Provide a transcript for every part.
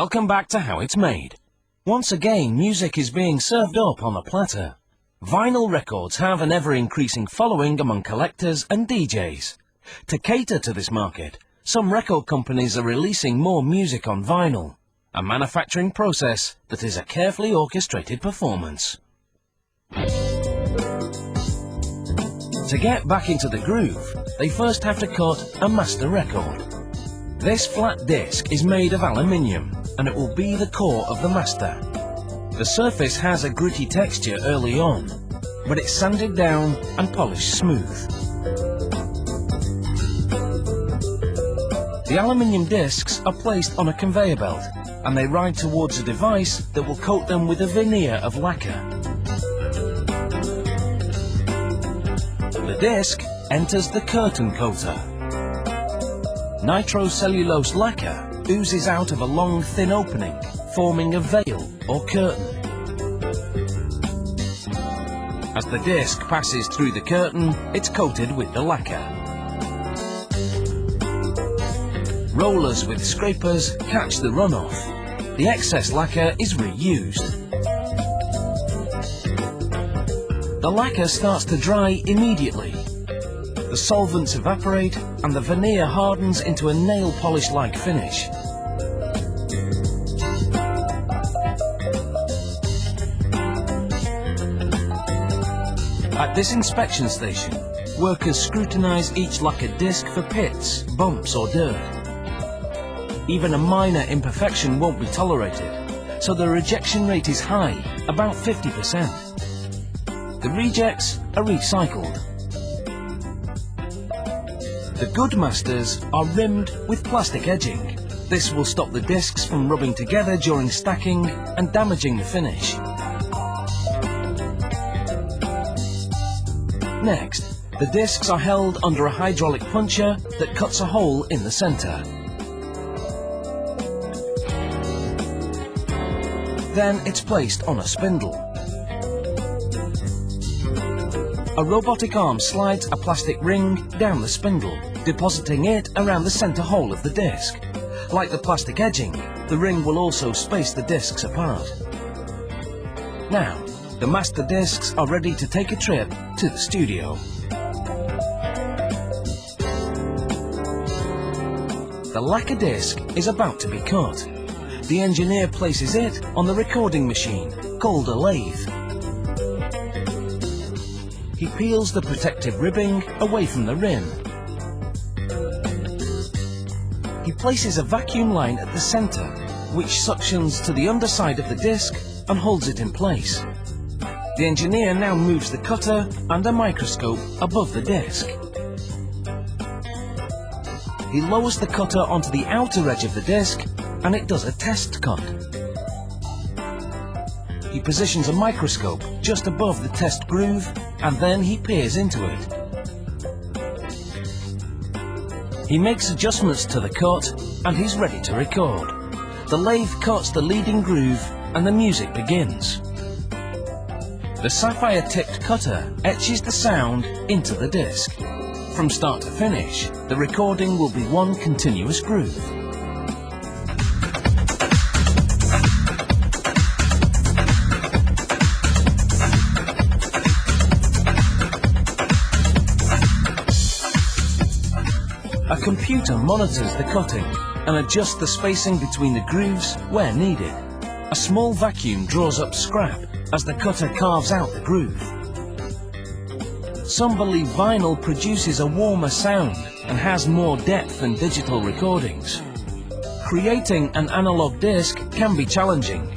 Welcome back to How It's Made. Once again, music is being served up on a platter. Vinyl records have an ever-increasing following among collectors and DJs. To cater to this market, some record companies are releasing more music on vinyl, a manufacturing process that is a carefully orchestrated performance. To get back into the groove, they first have to cut a master record. This flat disc is made of aluminium, and it will be the core of the master. The surface has a gritty texture early on, but it's sanded down and polished smooth. The aluminium discs are placed on a conveyor belt, and they ride towards a device that will coat them with a veneer of lacquer. The disc enters the curtain coater. Nitrocellulose lacquer oozes out of a long, thin opening, forming a veil or curtain. As the disc passes through the curtain, it's coated with the lacquer. Rollers with scrapers catch the runoff. The excess lacquer is reused. The lacquer starts to dry immediately. The solvents evaporate and the veneer hardens into a nail polish-like finish. At this inspection station, workers scrutinize each lacquered disc for pits, bumps or dirt. Even a minor imperfection won't be tolerated, so the rejection rate is high, about 50%. The rejects are recycled. The good masters are rimmed with plastic edging. This will stop the discs from rubbing together during stacking and damaging the finish. Next, the discs are held under a hydraulic puncher that cuts a hole in the center. Then it's placed on a spindle. A robotic arm slides a plastic ring down the spindle, depositing it around the center hole of the disc. Like the plastic edging, the ring will also space the discs apart. Now, the master discs are ready to take a trip to the studio. The lacquer disc is about to be cut. The engineer places it on the recording machine, called a lathe. He peels the protective ribbing away from the rim. He places a vacuum line at the center, which suctions to the underside of the disc and holds it in place. The engineer now moves the cutter and a microscope above the disc. He lowers the cutter onto the outer edge of the disc and it does a test cut. He positions a microscope just above the test groove and then he peers into it. He makes adjustments to the cut and he's ready to record. The lathe cuts the leading groove and the music begins. The sapphire-tipped cutter etches the sound into the disc. From start to finish, the recording will be one continuous groove. A computer monitors the cutting and adjusts the spacing between the grooves where needed. A small vacuum draws up scrap as the cutter carves out the groove. Some believe vinyl produces a warmer sound and has more depth than digital recordings. Creating an analog disc can be challenging.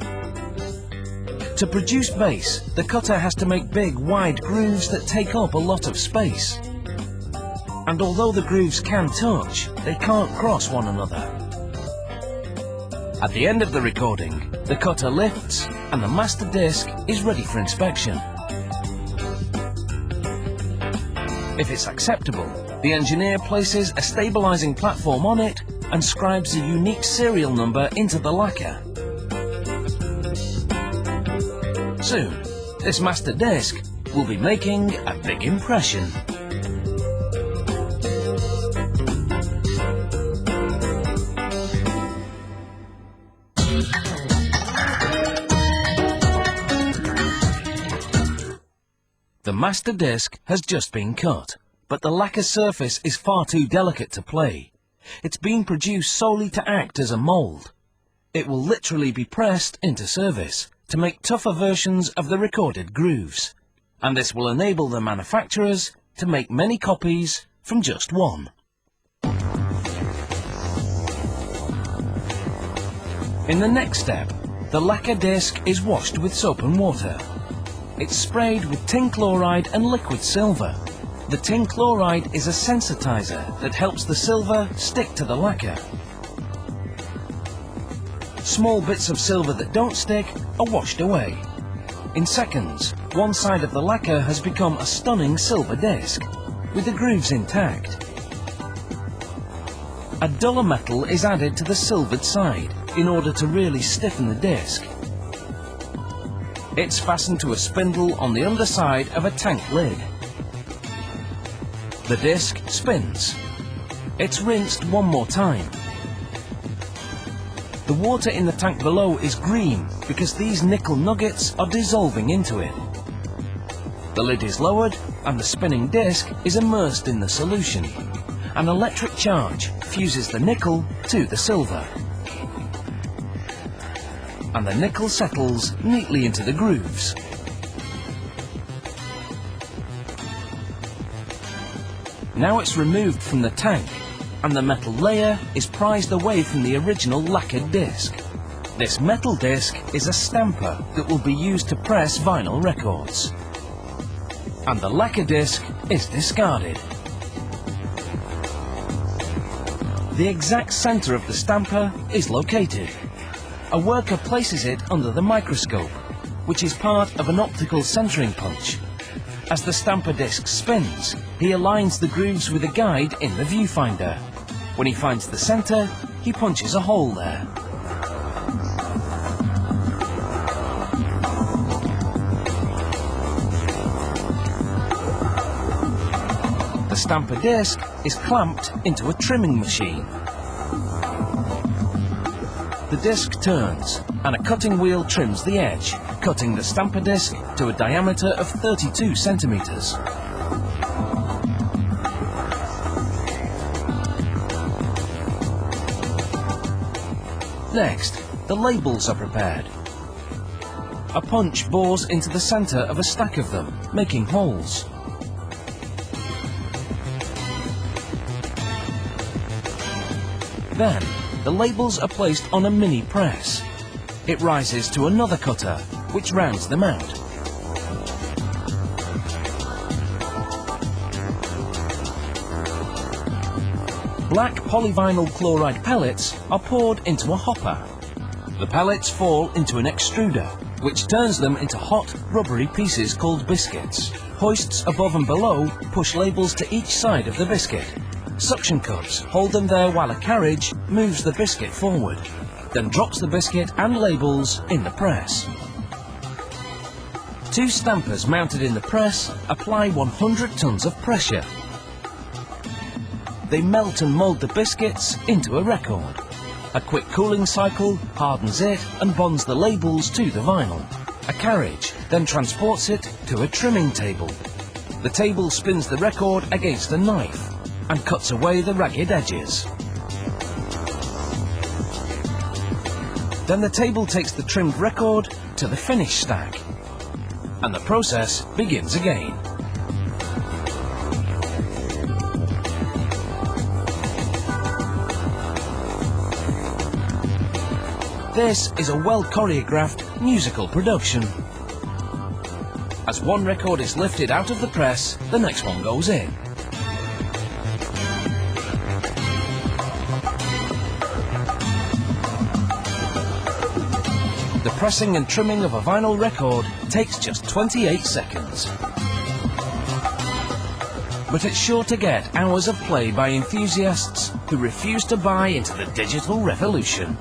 To produce bass, the cutter has to make big, wide grooves that take up a lot of space. And although the grooves can touch, they can't cross one another. At the end of the recording, the cutter lifts and the master disc is ready for inspection. If it's acceptable, the engineer places a stabilizing platform on it and scribes a unique serial number into the lacquer. Soon, this master disc will be making a big impression. The master disc has just been cut, but the lacquer surface is far too delicate to play. It's been produced solely to act as a mould. It will literally be pressed into service to make tougher versions of the recorded grooves, and this will enable the manufacturers to make many copies from just one. In the next step, the lacquer disc is washed with soap and water. It's sprayed with tin chloride and liquid silver. The tin chloride is a sensitizer that helps the silver stick to the lacquer. Small bits of silver that don't stick are washed away. In seconds, one side of the lacquer has become a stunning silver disc, with the grooves intact. A duller metal is added to the silvered side in order to really stiffen the disc. It's fastened to a spindle on the underside of a tank lid. The disc spins. It's rinsed one more time. The water in the tank below is green because these nickel nuggets are dissolving into it. The lid is lowered and the spinning disc is immersed in the solution. An electric charge fuses the nickel to the silver, and the nickel settles neatly into the grooves. Now it's removed from the tank, and the metal layer is prized away from the original lacquered disc. This metal disc is a stamper that will be used to press vinyl records, and the lacquer disc is discarded. The exact centre of the stamper is located. A worker places it under the microscope, which is part of an optical centering punch. As the stamper disc spins, he aligns the grooves with a guide in the viewfinder. When he finds the centre, he punches a hole there. The stamper disc is clamped into a trimming machine. The disc turns, and a cutting wheel trims the edge, cutting the stamper disc to a diameter of 32 centimeters. Next, the labels are prepared. A punch bores into the center of a stack of them, making holes. Then, the labels are placed on a mini press. It rises to another cutter, which rounds them out. Black polyvinyl chloride pellets are poured into a hopper. The pellets fall into an extruder, which turns them into hot, rubbery pieces called biscuits. Hoists above and below push labels to each side of the biscuit. Suction cups hold them there while a carriage moves the biscuit forward, then drops the biscuit and labels in the press. Two stampers mounted in the press apply 100 tons of pressure. They melt and mould the biscuits into a record. A quick cooling cycle hardens it and bonds the labels to the vinyl. A carriage then transports it to a trimming table. The table spins the record against a knife and cuts away the ragged edges. Then the table takes the trimmed record to the finish stack, and the process begins again. This is a well-choreographed musical production. As one record is lifted out of the press, the next one goes in. The pressing and trimming of a vinyl record takes just 28 seconds. But it's sure to get hours of play by enthusiasts who refuse to buy into the digital revolution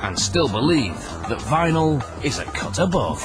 and still believe that vinyl is a cut above.